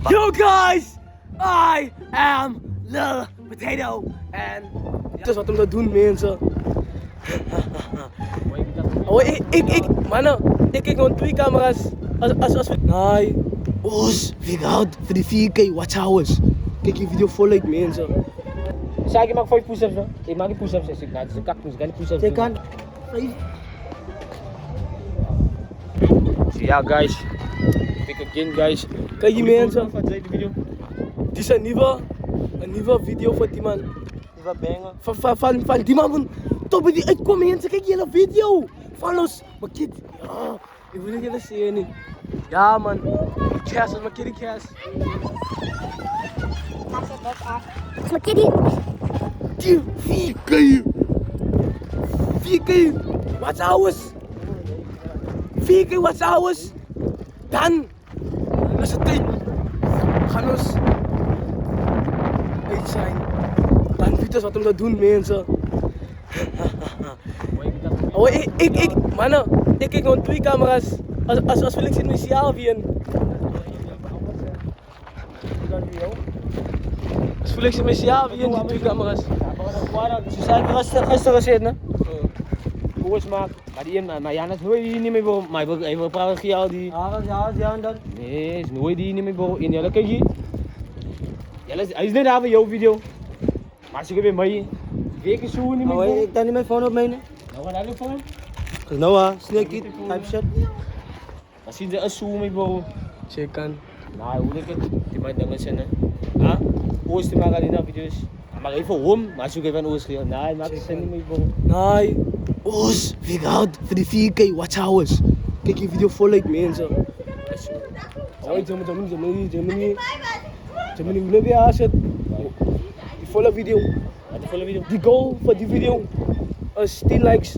Yo guys, I am Lil Potato en dit is wat we gaan doen mensen. Oh, ik kijk gewoon 2 camera's als we... Nee, ons, we out voor die 4K watch hours. Kijk je video vol uit mensen. Zeg je maakt 5 push-ups hè? Ik maak die push-ups is ik. Het is een kakmoes, ik kan die push-ups doen. Je kan... Ja guys, pick again guys. Kijk je mensen. Wat zei de video? Dit is een nieuwe video van die man. Die wat bangen. Van die man van... Top die uitkomen mensen, kijk je hele video. Van ons. Maar kid, ja, ik wil niet jullie zien. Ja man, kerst is mijn kitty kerst. Mijn kitty. Die 4K. 4K watch hours. 4K watch hours. Dan is het tijd. Gaan ons uit zijn. Dan weet je wat we gaan doen mensen. Oh, ik kijk gewoon 2 camera's als Felix in speciaal vieren. Als Felix in speciaal vieren die 2 camera's. Ze zijn gisteren zitten hè? Koers maakt, maar die maar Jan is nooit hier niet meer voor. Maar ik wil praten al die. Ja, dan. Nee, is nooit hier niet meer voor. In Jelle kijk je. Jelle hij is net aan jouw video. Maar ze weer mee. Weken zo niet meer voor. Ik dan niet mijn phone op meenemen. Nou wat heb je voor? Noah, sneak it, type shit. Dan zien ze een zo mee voor. Zeker. Nou, hoe lekker. Die maakt dingen zijn hè. Ah, hoe is die maar alleen video's? Maar even hom, maar zoek even een oorschil. Nee, maak het niet meer voor. Nee, ons, we out voor die 4K watch hours. Kijk je video vol uit mensen. Oh, Germany, hoe leuk je haar zit. Die volle video. Wat de volle video? Die goal voor die video is 10 likes.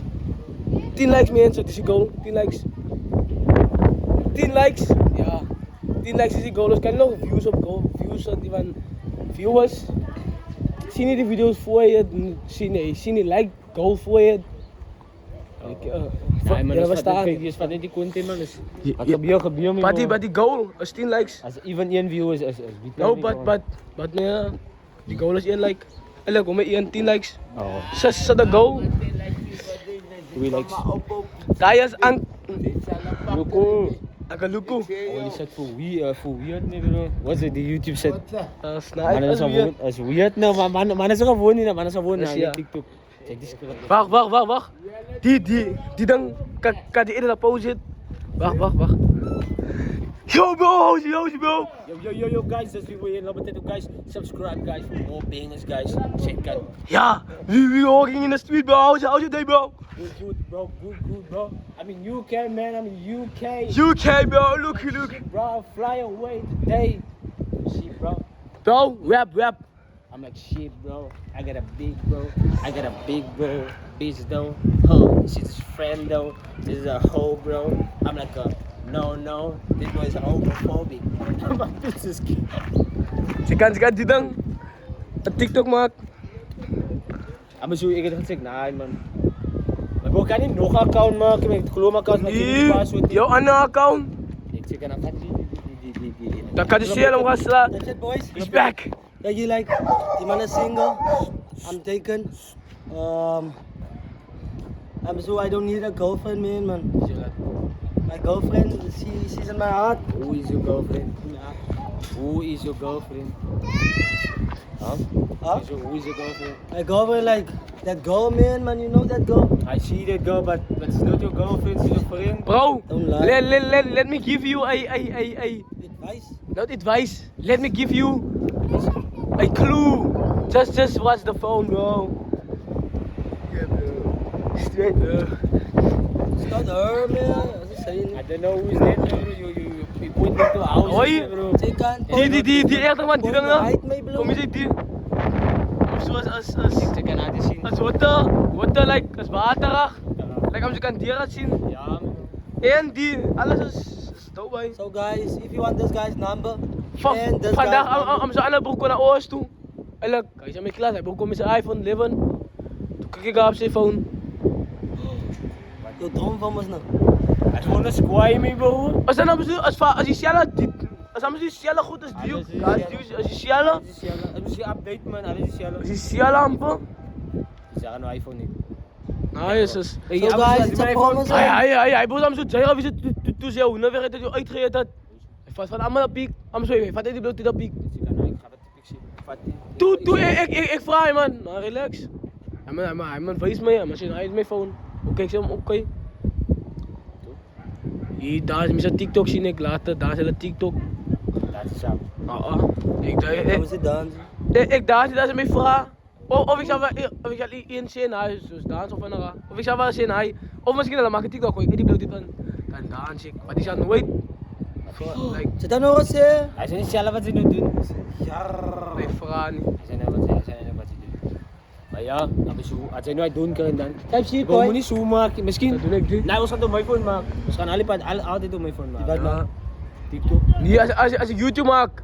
10 likes mensen, dat is die goal. 10 likes. 10 likes, ja. 10 likes is die goal. Dus kan je nog views op goal. Views die van viewers. Zie je die video's voor je? Zie je like goal voor je? Nee, maar dat is van die content man. Wat gebeurt Maar die goal is 10 likes. Als even 1 view is No, but nee, die goal is 1 like. En leuk, om 10 likes. Oh. Zet de goal. 3 likes. Kaya is aan... Luko. Agaluku. Oh, die set voor weird nee bro. Wat is het die YouTube set? Snap. Dat is weird nou, maar is gewoon niet, man is gewoon naar TikTok. Check die screen. Wacht. Die dan kan die in de pauze zit. Wacht. Yo bro. Yo guys, that's we were in Lil Potato guys. Subscribe guys for more bangers guys. Check out. Ja, we walking in the street bro. How's your day bro? Good bro. I mean UK man, UK bro, look. Bro, fly away today. Shit bro. Bro, rap. I'm like shit bro. I got a big bro. Bitch though. Huh, she's his friend though. This is a hoe bro. I'm like a no. This boy is homophobic. My bitch is cute. Sekan die dan. Een TikTok maak. I'm zo ik het gezegd nee man. Maar ik kan niet nog een account maken met Chrome account met die password. Jouw andere account. Ik zeg aan die. Dan kan je zien om gaan slaan. That's it boys. He's back. Yeah, you like, die man is single. I'm taken. I don't need a girlfriend man. My girlfriend, she's in my heart. Who is your girlfriend? Who is your girlfriend? Huh? Who is your girlfriend? My girlfriend like that girl man, you know that girl? I see that girl, but it's not your girlfriend, she's your friend. Bro, Don't lie. let me give you a Advice? not advice. Let me give you a clue. Just watch the phone, bro. Yeah, bro. Straight, bro. It's not her man. I'm just saying. I don't know who is that, bro. You point me to a house, Hoi. bro. Taken. Die echte man, die dan nou. Hide mij bloed. Kom je die? Of zoals Ik kan haar zien. als water like, als waterig. Like als je kan dieren zien. Ja, man. En die, alles is dope boy. So guys, if you want this guy's number, Van, and this vandaag guy's number. am zijn alle broek naar Oost toe. En leuk, hij is aan mijn klas, hij broek met zijn iPhone 11. Toen kijk ik op zijn phone. Yo, droom van me nou. Het is gewoon een squaw me, bro. Als dan als hij zelf Samen is die Ciela goed als Ah, Duke. dat is Ja, Ciela. als die Ciela. Misschien update man, alles is yellow. Als die Ciela amper. Zeggen nou iPhone niet. Ah, Jesus. Hey, So guys, it's a promise. Hij boos aan zo'n Jaira, wie ze toe zo. Nou weer het je uitgereed dat. Hij vat van allemaal op piek. Am zo, hij vat die bloot op piek. Ik ga het pixie. Toe, ik vraag je man. Nou, relax. Hij man, wees mij, hij man, hij is mijn phone. Oké, ik zeg hem, oké. Hier, daar is mijn TikTok zien ik later, daar is hele TikTok. Dat is zo. Hoe is het dan? Ik daar is mijn vraag. Of ik zou wel in zin huis, dus dans of een raar. Of ik zou wel zin hij. Of misschien dan maak ik TikTok, ik die bloot dit van. Dan dans ik, maar die zou nooit. Like, Zit dan nog eens hier? Hij zei niet zelf wat ze nu doen. Ja. mijn vraag niet. Hij zei nou wat ze doen. Maar ja, als hij nooit doen kan dan. Kijk, zie je, We moeten niet zo maken. Misschien. Dat doe ik niet. Nee, we gaan het op mijn phone maken. We gaan altijd op mijn phone Die maken. wat Ja. man? TikTok. Niet als ik YouTube maak.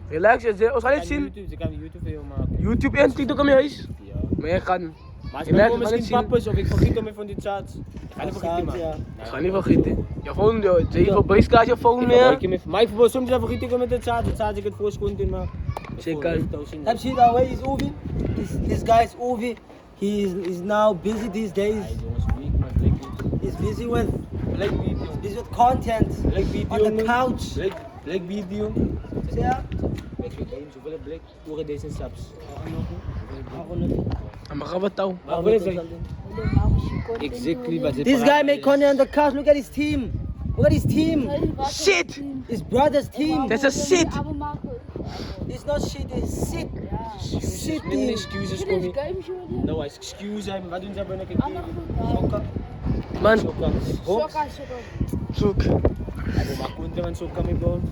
Relax, we gaan niet zien. Ze kan YouTube video maken. YouTube en TikTok aan mijn huis. Ja. Maar je kan. Maar als Relax, ik we gaan misschien niet zien. pappers of ik vergiet om van die chats. Ik ga niet vergeten man. Ja. Ik ga niet vergeten. Je phone, je voor basiskaart je phone meer. Maar ik vergeet soms dan vergeet ik met de chats ik het voor schoon doen maar. Zeker. Heb je dat way is Ovi? This guy is Ovi. He is now busy these days. Hey jongens, week man, Black He's busy with video. busy with content. Black video. On the couch. Black video. Ja? Weet je één zoveel Black oren deze subs. Maar gaan we touw. Maar wil ik zeggen? Exactly wat This guy make content on the couch. Look at his team. Look at his team. Shit! His brother's team. Dat is een shit! It's not shit, it's sit. Sit Met team. excuses kom je. No, excuse hem. Wat doen ze binnen? Man, Sokken. zoek. Hebben maar kunde van sokken mee bouwen.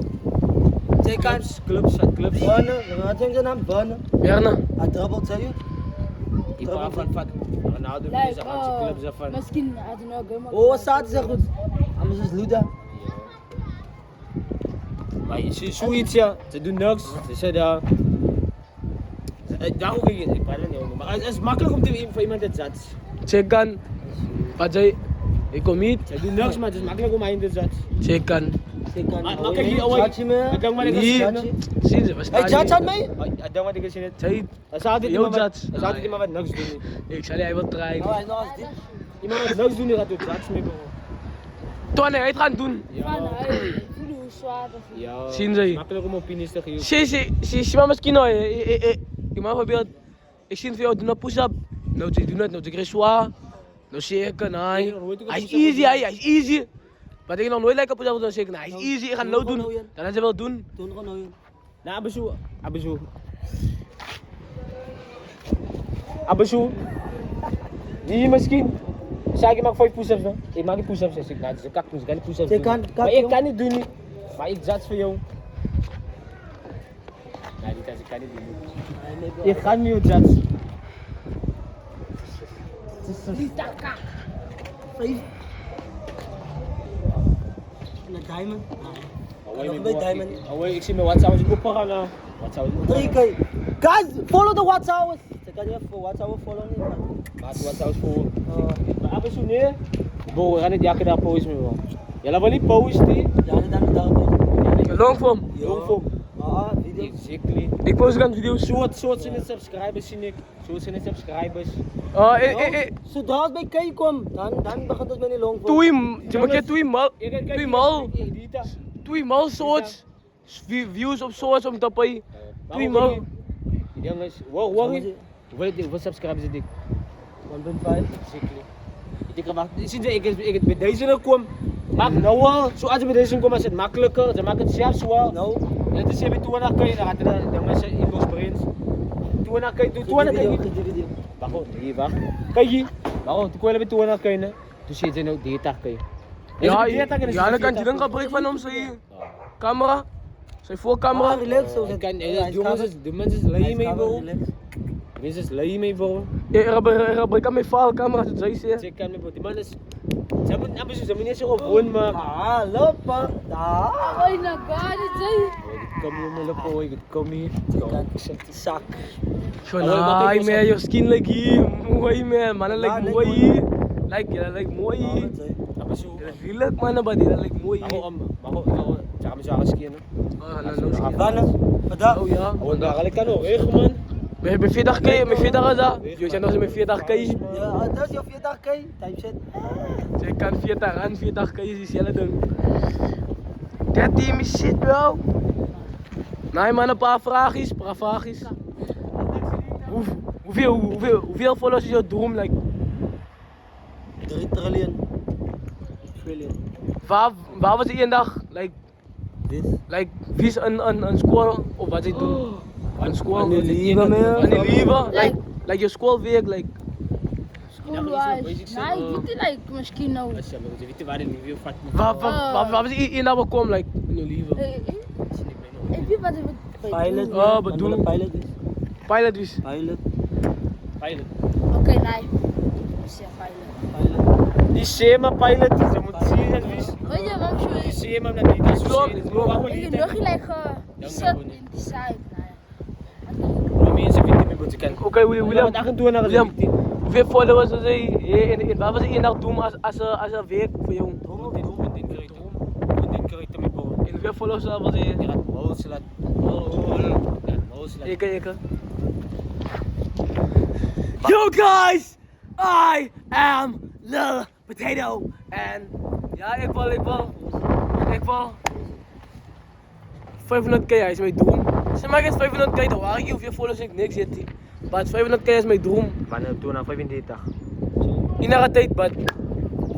Take on. Clubs. Burner. Wat denk je dan? Burner. Berne. I double tell you. Ik vraag van Ronaldo Like, deze Hansje clubs ervan. misschien, I don't know, Gummo. Oh, wat staat er goed? Anders is Luda. Maar je ziet zoiets ja, ze doen niks. Ze zeggen daar ook ik praat er niet over. Maar het is makkelijk om voor iemand te zetten. Check kan. Wat zei? Ik kom niet. Ze doen niks, maar het is makkelijk om een te zetten. Check kan. Take on. Maar kijk hier, ouwe. Judge me. Ik denk maar ik Hier. ga zien. Zie je, we Hey, staan judge aan hier. mij? Ik denk wat ik gezien heb. Zei, Er zou altijd Yo, iemand judge. wat niks doen. ik zei hij wil draaien. Oh, hij is nog eens diep. Iemand wat niks doen, die gaat ook judge mee bro. Toen hij het gaan doen. Van, Ja. ik voel hoe zwaar dat is. Ja. Zien ze. Makkelijk om opinies te geven. Zie, maar misschien nou. Ik mag bijvoorbeeld. Ik zie voor jou doen een push-up. Nou, ze doen het, nou, ze krijgen zwaar. Nou, zeker, nee. Hij is easy, hij is easy. Maar ik nog nooit lekker push-up dan zeker. Hij is easy, ik ga het nou doen. Dan is hij wel doen. Toen gewoon nou. Nou, Abesu. Die misschien. Zeg ik maak 5 push-ups dan. Ik maak die push-ups en ik laat ze kaktus, ik kan die push-ups Je doen. kan- Maar ik joh. kan niet doen niet. Maar ik zat voor jou. Nee, die kan niet doen. Ik ga niet zat. Een diamond. Oh, Nog bij Diamond. ik zie mijn WhatsApp als ik opgegaan. WhatsApp is 3K. Guys, follow the WhatsApp. Ze kan je voor WhatsApp follow niet. WhatsApp is voor. Maar Abesu nee. Bro, we gaan niet elke dag posten meer man. Jij wil niet posten? Ja, dan dan daar. Longform. Longform. Ah, video. Exactly. Ik post ook video's. Soort zijn het subscribers zie ik. Soort zijn het subscribers. Zodra het bij K komt, dan begint het met die long. Twee mal soorts. Views op soorts om te pakken. Twee mal. Jongens, worry. Hoeveel subscribers zit ik? 1.5. Exactly. Ik wacht, sinds ik bij deze nog kom. Maak nou al, zoals ik bij deze kom is het makkelijker. Ze maken het zelf zwaar. Nou, Het is even toe naar kan je, dan gaat de mensen in ons brains. Toe naar kan je, toe naar kan je. video. Wacht, hier wacht. Kijk hier. Waarom? Toen kwam je toe naar kan je. Toen zit je nou die dag kan je. Ja, dan kan je dan gebruik van hem, zei camera. Zijn voorcamera. Ah, relax zo. De mensen lei mee bro. Mensen lei mee bro. Ik kan mijn camera, dat zei ze. Check kan me bro. Die man is. Ze moeten niet zo gewoon maar. Ah, loop maar. Ah. Oh my god, het is... Ik kom hier met een ik kom hier. Zak. Ay, man, your skin like mooi man, man like mooi. Like mooi. bezoek. Dat is lelijk man, maar die dat lijkt mooi. Ako, tsaka mo siya kaski, no? Bana, vandaag. Oh ja. Ako, nakalik ka, no? Echt, man. May 40k, may 40 ka da. Yo, siya nog may 40k. Ja, dat is jouw 40k. Typeset. Zij kan 40 aan, 40k is diezelfde doen. Dat team is shit, bro. Nee man, een paar vraagjes. Hoeveel followers is jouw droom? Like, 3 trillion. Trillion. waar was die één dag? Like, Dit. wie is een school of wat ze doen? Een school? Aan die lieve, man. Aan die lieve? Like je schoolwerk, like. Schoolwise. Nee, ik weet like misschien nou. Asya, man. Weet je waar die review vat mo? Waar was die één dag bekomen? Like, in je lieve. Ik weet wat ik Pilot. Oh, bedoel. Pilot is. Pilot is. Pilot. Pilot. Oké, nee. Is ja pilot. Pilot. Die Shema pilot, ze moet zien dat wist. Weet je waarom zo Die is? Shema na dito. Ik nog like zat in die site. Mensen vinden me goed, ze kan. Oké, William. William. Hoeveel followers was hij? Waar was hij één dag doen als een werk voor jou? En hoeveel followers was hij? Ik. Yo guys! I am Lil Potato! En ja, ik wil 500k, hij is mijn droom. Zeg maar, het is 500k, dan waar ik hoeveel followers ik niks zit. Maar 500k is mijn droom. Wanneer toen na 35? In de tijd, but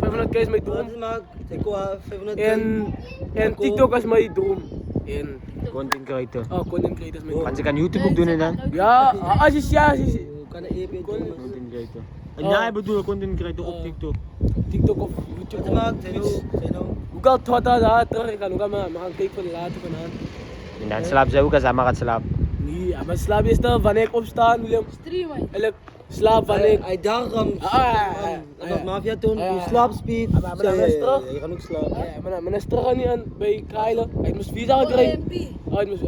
500k is mijn droom. Wat maakt? Ik wou 500k. En TikTok is mijn droom. En Content creator. content creator is mijn droom. Kan ze kan YouTube ook doen en dan? Ja, als je Hoe kan een EP doen? Content creator. En ja, ik bedoel content creator op TikTok. TikTok of Wat YouTube. maakt? Zijn Hoe kan het wat daar terug? Ik kan ook maar gaan kijken van later vanavond. En dan slaap ze ook als hij gaat slapen. Nee, maar slaap is dan wanneer ik opsta, William. Streamen. Eigenlijk slaap wanneer ik. Hij dacht aan dat mafia toen, je slaapspeed. Maar dan is het terug. Je gaat ook slapen. Ja, maar is terug niet aan bij Kruilen. Hij moest visa krijgen. Hij moest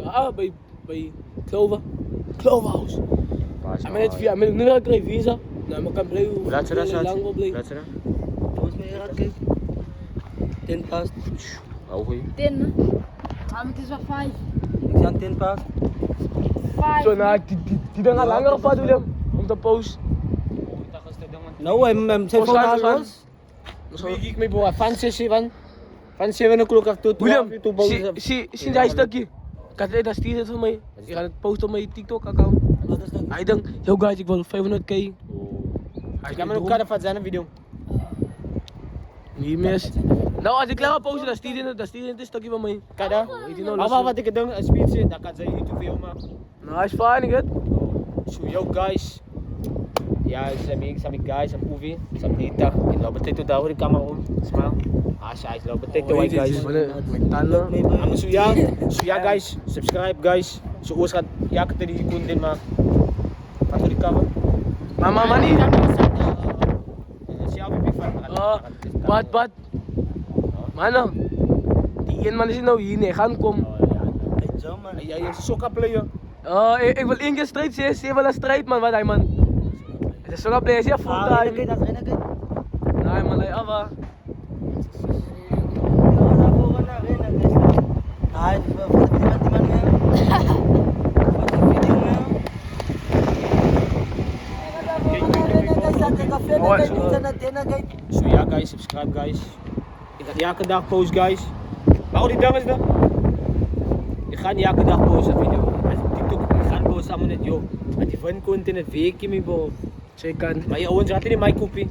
bij Cloverhouse. Hij heeft via nu ga ik krijgen visa. Nou, maar kan blijven. Hoe laat ze dat lang wel blijven. Laat ze dat? Volgens mij gaat kijken. 10 past. Oh, goeie. 10. Maar het is wel 5. Ik zie aan 10 past. 5. Zo, nou, die dan gaat langer gevat, William. Om te posten. Nou, hij zijn phone aan los. Ik mee boa van 6 van 7 o'clock af tot William, zie jij stukje? Ik had het dat sturen voor mij. Je gaat het posten op mijn TikTok-account. Wat is dat? Hij denkt, yo guys, ik wil 500k. Ik kan me ook kada van zijn video. Niet mis. Nou, als ik klaar ga posten, dan stuur je het stukje van mij. Kada? Weet je nou, Maar wat ik denk, een speed zit, dan kan ze YouTube video maken. Nou, hij is fijn, ik het. So yo guys. Ja, sabi guys, ang movie, sa dita. Ilo betul daw di kamera om. Smile. Asa is lo betul Oh, guys. Met tanden. Ang suya guys, subscribe guys. So usat ya kita di content ma. Pato di cover. Mama mani. Siya big fan. But. Mana? Die één man is nou hier nee, gaan komen. Ja, je soccer player. Ik wil één keer strijd, ze wil een strijd man, wat hij man. Het is zo dat blijft, ja, fulltime. Dat is een keer. Nee man, hij ava. Hij is van de man meer. Van de video meer. So ja guys, subscribe guys. Ik ga elke dag post guys. Waarom die dames dan? Ik ga elke dag posten video. Als op TikTok, ik ga posten samen met jou. Maar die van content het weekje mee bro. Zeker. Maar je oons had niet mijn kopie.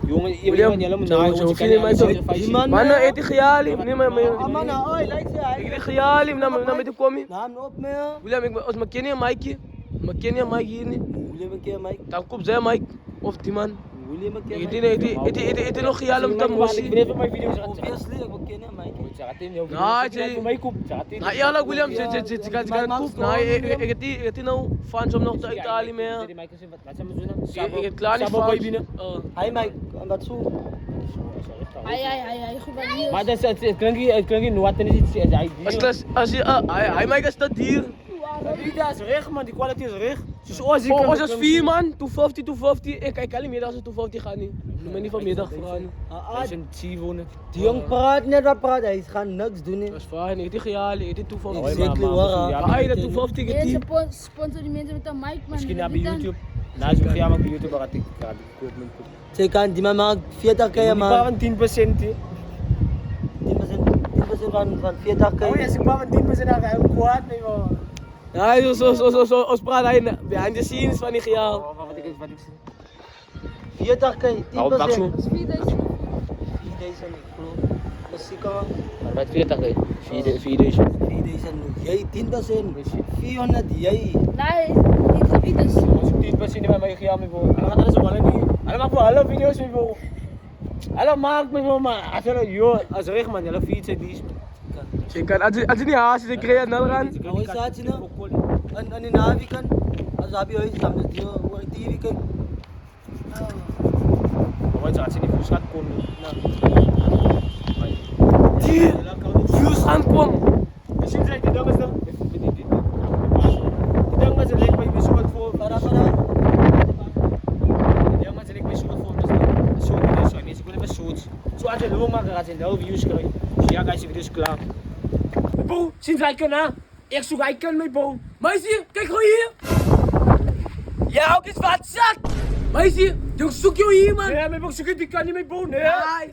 Jongen, je William, weet niet zo helemaal vind je mij zo. Die man. Man, eet die gejalim. Nee, maar. Man, oi, lijkt ze. Ik die gejalim, naar met de komie. Naam op meer. William, als ik ken je Mikey. Maar ken je Mike hier niet. William een keer, Mike. Dan komt zij Mike. Of die man. William een keer. Ik nog gejalim te Ik moesie. ben even mijn video's aan Obviously, ik wil kennen, Mike. mijn kop. Nou, eerlijk William, ze kan koop. Nou, ik heb nou fans om nog te Italië meer. Ik heb klaar niet fans. Hi Mike, aan dat zo. Hij goed bij hier. Maar dat is het klinkt niet wat is iets. Als hij Mike is dat hier. Niet dat is recht, man. Die quality is recht. Dus als ik Oh, als 4 man, 250. Ik kan niet meer als 250 gaan niet. Doe me niet vanmiddag vragen. Hij is een T-wonen. Die jong praat net wat praat, hij gaat niks doen. Hè. Dat is vragen, ik tegen jou, ik dit 250. Zeker hoor. Ah, je dat 250 Deze team. sponsor die mensen met een mic, man. Misschien naar Dit dan. YouTube. Nou, als ik ga op YouTube, gaat ik koop mijn koop. Zij kan die man maakt 40k Ik man. van 10%. 10% van 40k. Oh ja, als ik maar van 10% dan ga ik kwaad mee, man. Ja, zo, als praat hij behind the scenes van die gejaal. Wat ik zeg. 40k, 10%. Nou, dag zo. Dat is 4000. 4000, ik geloof. Dat is zeker wel. Met 40 hè. 4000. 4000, jij 10%. 400, jij. Nee, niet zo iets. Als ik 10% niet met mij ga mee, bro. Dan gaat alles op alle niet. En dan maak ik wel alle video's mee, bro. Alle maakt me, bro, maar als je joh, als recht, man, alle fietsen die is. Je kan, als je niet haast, dan krijg je snel gaan. Hoe is dat nou? En in de weekend, als je huis dan is die hoor ik die weekend. Maar wat je niet voor schat kon Die views aankwam. misschien zijn die dames dan. Die dames zijn lekker bij me zo voor. Die dames zijn lekker bij zo voor. Zo niet, ik wil even zoet. Zo als je loon maken gaat zijn heel views krijgen. Ja, guys, de video is klaar. Bro, sinds wij kunnen, ik zoek hij kan mee, bro. Meisje, kijk gewoon hier. Ja, ook is wat zat. Meisje, ik zoek jou hier man. Nee, maar ik zoek die kan niet mee, bro. Nee,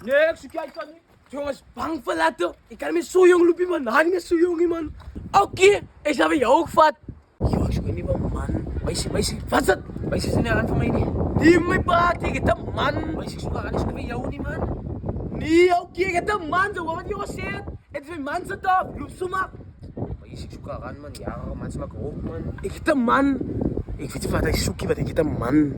Nee, ik zoek jij kan niet. Jongens, bang verlaten. Ik kan niet meer zo jong lopen man. Hij niet meer zo jong man. Oké, ik zal weer jou ook vat. Yo, ik zoek niet van man. Meisje, wat zat? Meisje is er niet aan van mij niet. Die met mij praten, ik heb een man. Meisje, ik zoek aan, ik zoek weer jou niet man. Nee, oké, ik heb een man. Zo, wat je gezegd? Het is een man zit daar. Loop zo maar. Meisje, ik zoek aan man. Ja, man, ze maken ook man. Ik heb een man. Ik weet niet wat ik zoek, wat ik heb een man.